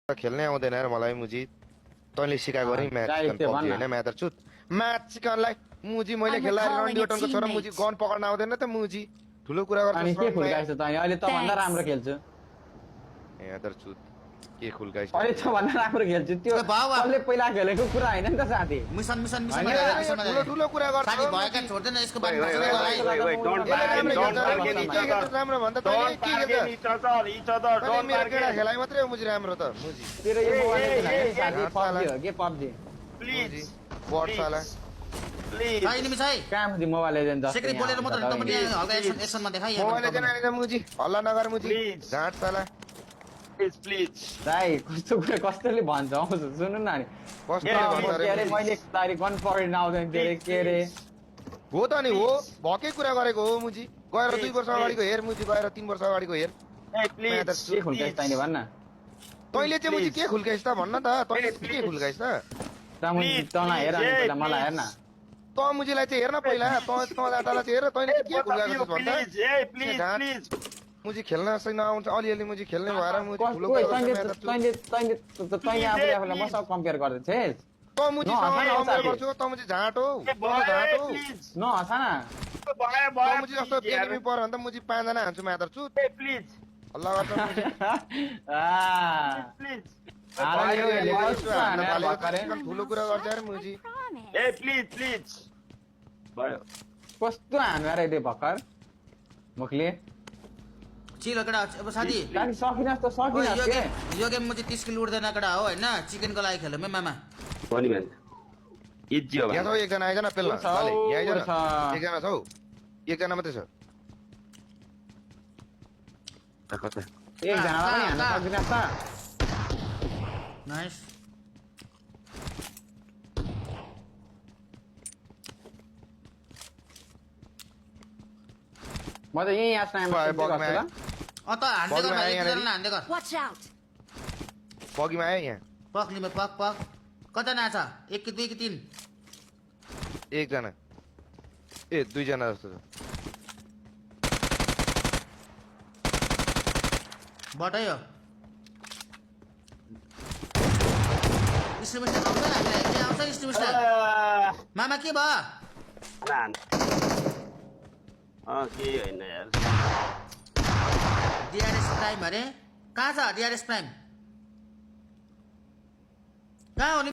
खेल्नै आउँदैन यार मलाई मुजी तैँले सिकाएको नि म्याच होइन म्याच छु म्याच सिकाउनलाई मुजी मैले खेल्दा रन्डी ओटनको छोरा मुजी गन पक्र्न आउँदैन त मुजी ठुलो कुरा गर्छ अनि के खुल्काइछ त अहिले त भन्दा राम्रो खेल्छु ए यार छु के खुल्काइछ अहिले त भन्दा राम्रो खेल्छु त्यो कसले पहिला खेलेको कुरा हैन नि त साथी मिसन ठुलो कुरा गर्छ साथी भएका छोड्दैन यसको बारे राम्रो भन्दा तैँले के खेला खेलाइ मात्रै हो मुजी राम्रो त मुजी तेरो यो मोबाइल साथी पब्जी हो के पब्जी प्लिज बट साला भाइ निमी छै काम दि मोबाइल एजेन्ट जस्तो सेक्रेट बोलेर मात्र त पनि हल्का एक्सनमा देखाइ मोबाइल एजेन्ट मुजी हल्ला नगर मुजी झाट साला प्लिज दाइ कस्तोले भन्छ आउँछ सुन्नु न नि के अरे मैले तारिक गन पक्रिन आउँदैन तेरे के अरे हो त नि हो भकै कुरा गरेको हो मुजी गएर 2 वर्ष अगाडिको हेर मुजी गएर 3 वर्ष अगाडिको हेर के खुल्काइछ तैँले भन्न तैँले चाहिँ मुजी के खुल्काइछ त भन्न त तैँले के खुल्काइछ त तँलाई हेर अनि पहिला मलाई हेर न त मुजीलाई चाहिँ हेर्न पहिला तँलाई चाहिँ हेर तैँले के खुल्काएको छ भन्दा मुजी खेल्न छैन आउँछ अलिअलि मुजी खेल्ने भएर मुजी ठुलो तैँले आफूलाई मसँग कम्पेयर गर्दैछेस् त मुजी कम्पेयर गर्छु त मुजी झाट हो नहस न मुजी जस्तो एनिमी पर भने त मुजी 5 जना हान्छु मात्र छु प्लिज अल्लाह गर्छ ठुलो कुरा गर्छ यार मुजी ए प्लिज भयो कस्तो हान्नु रे त्यो भर्खर मुखले चिल कडा अब साथी सकिनस् त सकिनस् के यो गेम म चाहिँ 30 किलो उड्दैन कडा हो हैन चिकनको लागि खेल्नु मे मामा भनि भन्छ इजी हो यहाँ एकजना आइज न पेल्न साले यहाँ आइज न एकजना छौ एकजना मात्रै छ कता एकजना पनि हान्न सक्दिनस् त नाइस म त यही आस्नामा गर्छु ल अ त हान्दै गर भाइ एकजना हान्दै गर Watch out! बगीमा आयो यहाँ पक लिमे पक कता नाछ 1 कि 2 कि 3 एकजना ए 2 जना जस्तो छ बटाइ हो स्ट्रिमस्टर आउँछ हामीलाई के आउँछ स्ट्रिमस्टर मामा के भयो के होइन यार डिआरएस प्राइम अरे कहाँ छ डिआरएस प्राइम कहाँ हो नि